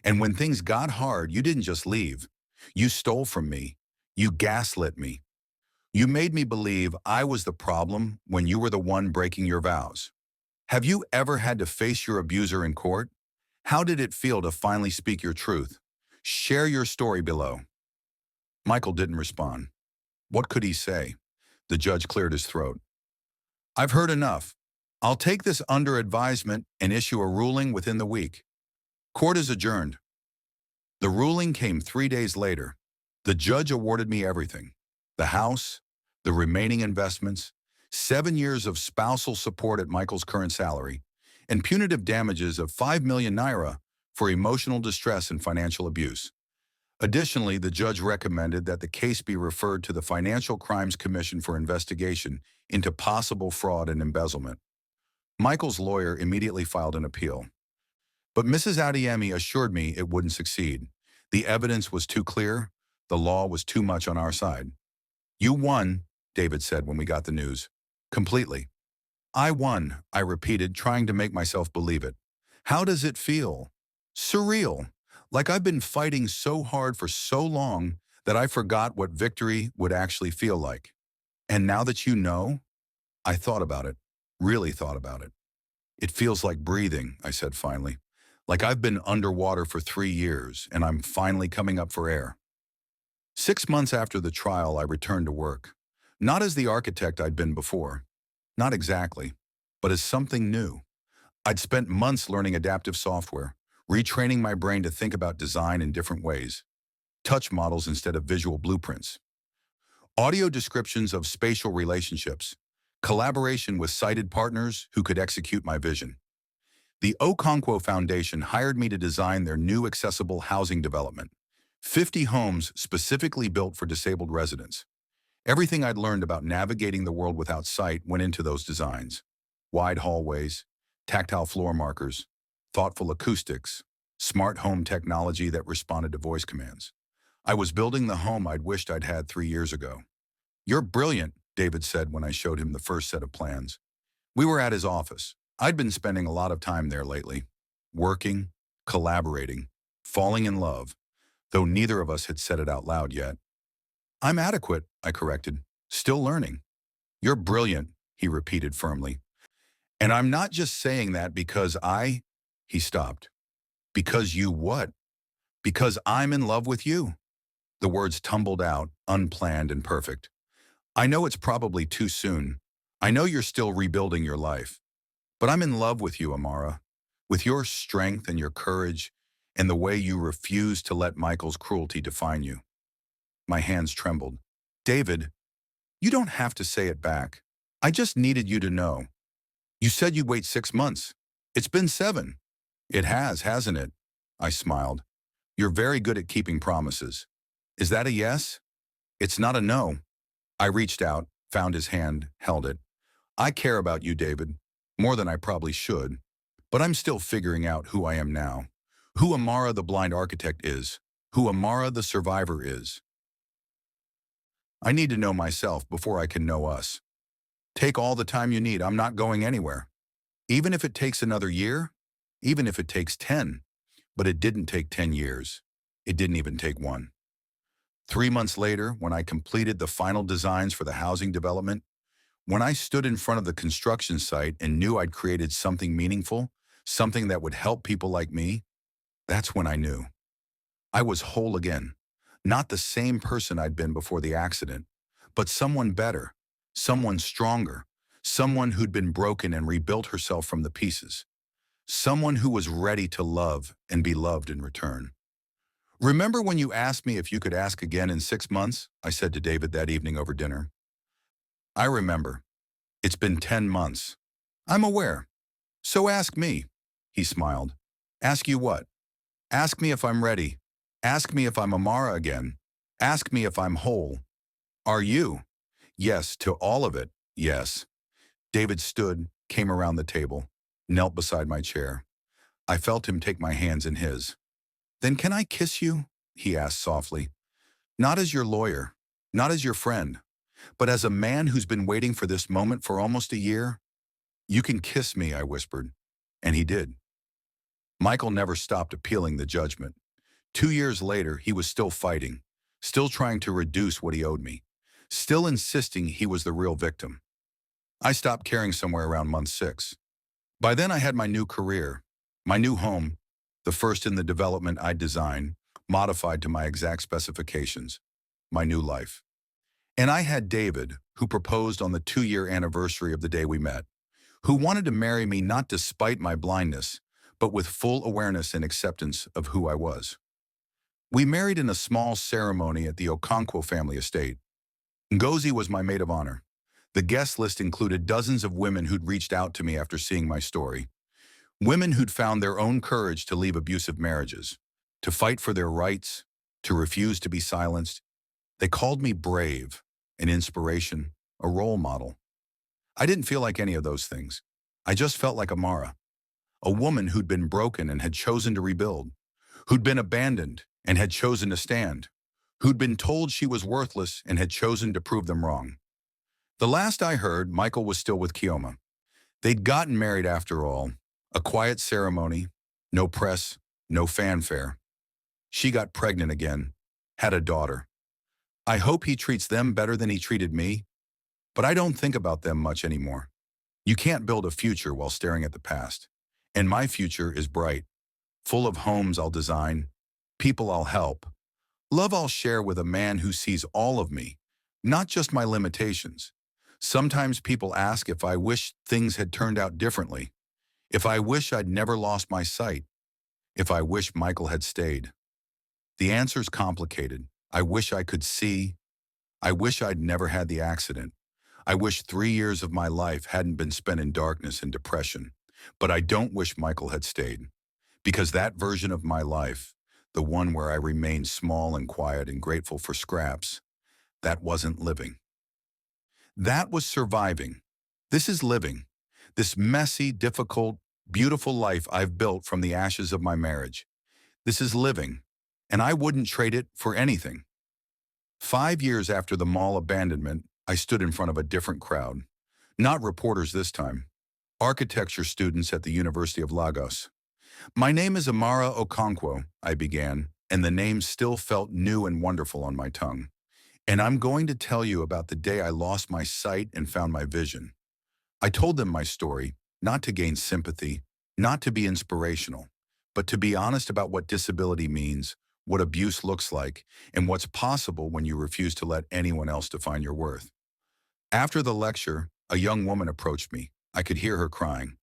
And when things got hard, you didn't just leave. You stole from me. You gaslit me. You made me believe I was the problem when you were the one breaking your vows. Have you ever had to face your abuser in court? How did it feel to finally speak your truth? Share your story below. Michael didn't respond. What could he say? The judge cleared his throat. I've heard enough. I'll take this under advisement and issue a ruling within the week. Court is adjourned. The ruling came 3 days later. The judge awarded me everything. The house, the remaining investments, 7 years of spousal support at Michael's current salary, and punitive damages of 5 million naira for emotional distress and financial abuse. Additionally, the judge recommended that the case be referred to the Financial Crimes Commission for investigation into possible fraud and embezzlement. Michael's lawyer immediately filed an appeal. But Mrs. Adeyemi assured me it wouldn't succeed. The evidence was too clear. The law was too much on our side. You won, David said when we got the news. Completely. I won, I repeated, trying to make myself believe it. How does it feel? Surreal. Like I've been fighting so hard for so long that I forgot what victory would actually feel like. And now that you know, I thought about it, really thought about it. It feels like breathing, I said finally. Like I've been underwater for 3 years and I'm finally coming up for air. 6 months after the trial, I returned to work. Not as the architect I'd been before. Not exactly, but as something new. I'd spent months learning adaptive software, retraining my brain to think about design in different ways. Touch models instead of visual blueprints. Audio descriptions of spatial relationships. Collaboration with sighted partners who could execute my vision. The Okonkwo Foundation hired me to design their new accessible housing development. 50 homes specifically built for disabled residents. Everything I'd learned about navigating the world without sight went into those designs. Wide hallways, tactile floor markers, thoughtful acoustics, smart home technology that responded to voice commands. I was building the home I'd wished I'd had 3 years ago. "You're brilliant," David said when I showed him the first set of plans. We were at his office. I'd been spending a lot of time there lately, working, collaborating, falling in love, though neither of us had said it out loud yet. "I'm adequate," I corrected. "Still learning." "You're brilliant," he repeated firmly. "And I'm not just saying that because He stopped. "Because you what?" "Because I'm in love with you." The words tumbled out, unplanned and perfect. "I know it's probably too soon. I know you're still rebuilding your life. But I'm in love with you, Amara. With your strength and your courage and the way you refuse to let Michael's cruelty define you." My hands trembled. "David, you don't have to say it back. I just needed you to know. You said you'd wait 6 months. It's been 7. "It has, hasn't it?" I smiled. "You're very good at keeping promises. Is that a yes?" "It's not a no." I reached out, found his hand, held it. "I care about you, David, more than I probably should. But I'm still figuring out who I am now. Who Amara the blind architect is. Who Amara the survivor is. I need to know myself before I can know us. Take all the time you need. I'm not going anywhere. Even if it takes another year, even if it takes 10. But it didn't take 10 years. It didn't even take 1. 3 months later, when I completed the final designs for the housing development, when I stood in front of the construction site and knew I'd created something meaningful, something that would help people like me, that's when I knew. I was whole again. Not the same person I'd been before the accident, but someone better, someone stronger, someone who'd been broken and rebuilt herself from the pieces. Someone who was ready to love and be loved in return. "Remember when you asked me if you could ask again in 6 months?" I said to David that evening over dinner. "I remember. It's been 10 months. I'm aware. So ask me." He smiled. "Ask you what?" "Ask me if I'm ready. Ask me if I'm Amara again. Ask me if I'm whole. Are you?" "Yes, to all of it, yes." David stood, came around the table, knelt beside my chair. I felt him take my hands in his. "Then can I kiss you?" he asked softly. "Not as your lawyer, not as your friend, but as a man who's been waiting for this moment for almost a year." "You can kiss me," I whispered, and he did. Michael never stopped appealing the judgment. 2 years later, he was still fighting, still trying to reduce what he owed me, still insisting he was the real victim. I stopped caring somewhere around month 6. By then I had my new career, my new home, the first in the development I'd designed, modified to my exact specifications, my new life. And I had David, who proposed on the 2-year anniversary of the day we met, who wanted to marry me not despite my blindness, but with full awareness and acceptance of who I was. We married in a small ceremony at the Okonkwo family estate. Ngozi was my maid of honor. The guest list included dozens of women who'd reached out to me after seeing my story. Women who'd found their own courage to leave abusive marriages, to fight for their rights, to refuse to be silenced. They called me brave, an inspiration, a role model. I didn't feel like any of those things. I just felt like Amara, a woman who'd been broken and had chosen to rebuild, who'd been abandoned and had chosen to stand, who'd been told she was worthless and had chosen to prove them wrong. The last I heard, Michael was still with Kioma. They'd gotten married after all, a quiet ceremony, no press, no fanfare. She got pregnant again, had a daughter. I hope he treats them better than he treated me, but I don't think about them much anymore. You can't build a future while staring at the past. And my future is bright, full of homes I'll design, people I'll help, love I'll share with a man who sees all of me, not just my limitations. Sometimes people ask if I wish things had turned out differently, if I wish I'd never lost my sight, if I wish Michael had stayed. The answer's complicated. I wish I could see. I wish I'd never had the accident. I wish 3 years of my life hadn't been spent in darkness and depression. But I don't wish Michael had stayed. Because that version of my life, the one where I remained small and quiet and grateful for scraps, that wasn't living. That was surviving. This is living. This messy, difficult, beautiful life I've built from the ashes of my marriage. This is living, and I wouldn't trade it for anything. 5 years after the mall abandonment, I stood in front of a different crowd. Not reporters this time. Architecture students at the University of Lagos. My name is Amara Okonkwo, I began, and the name still felt new and wonderful on my tongue. And I'm going to tell you about the day I lost my sight and found my vision. I told them my story, not to gain sympathy, not to be inspirational, but to be honest about what disability means, what abuse looks like, and what's possible when you refuse to let anyone else define your worth. After the lecture, a young woman approached me. I could hear her crying.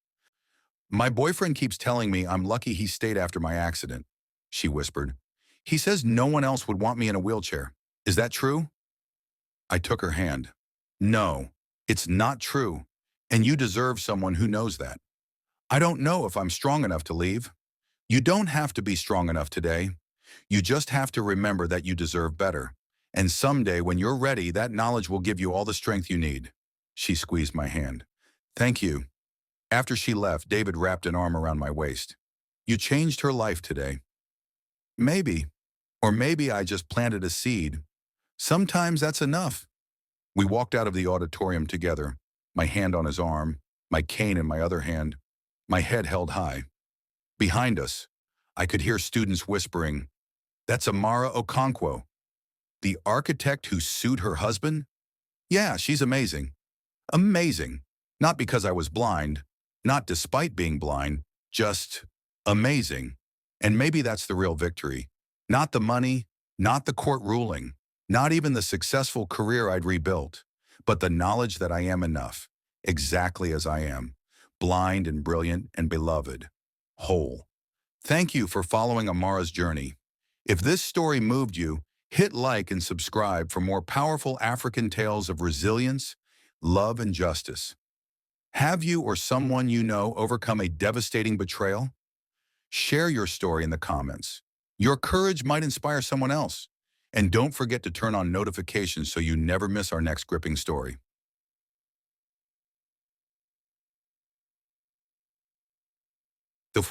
My boyfriend keeps telling me I'm lucky he stayed after my accident, she whispered. He says no one else would want me in a wheelchair. Is that true? I took her hand. No, it's not true, and you deserve someone who knows that. I don't know if I'm strong enough to leave. You don't have to be strong enough today. You just have to remember that you deserve better. And someday when you're ready, that knowledge will give you all the strength you need. She squeezed my hand. Thank you. After she left, David wrapped an arm around my waist. You changed her life today. Maybe. Or maybe I just planted a seed. Sometimes that's enough. We walked out of the auditorium together, my hand on his arm, my cane in my other hand, my head held high. Behind us, I could hear students whispering, "That's Amara Okonkwo, the architect who sued her husband? Yeah, she's amazing. Amazing. Not because I was blind, not despite being blind, just amazing." And maybe that's the real victory. Not the money, not the court ruling, not even the successful career I'd rebuilt, but the knowledge that I am enough, exactly as I am, blind and brilliant and beloved, whole. Thank you for following Amara's journey. If this story moved you, hit like and subscribe for more powerful African tales of resilience, love, and justice. Have you or someone you know overcome a devastating betrayal? Share your story in the comments. Your courage might inspire someone else. And don't forget to turn on notifications so you never miss our next gripping story. The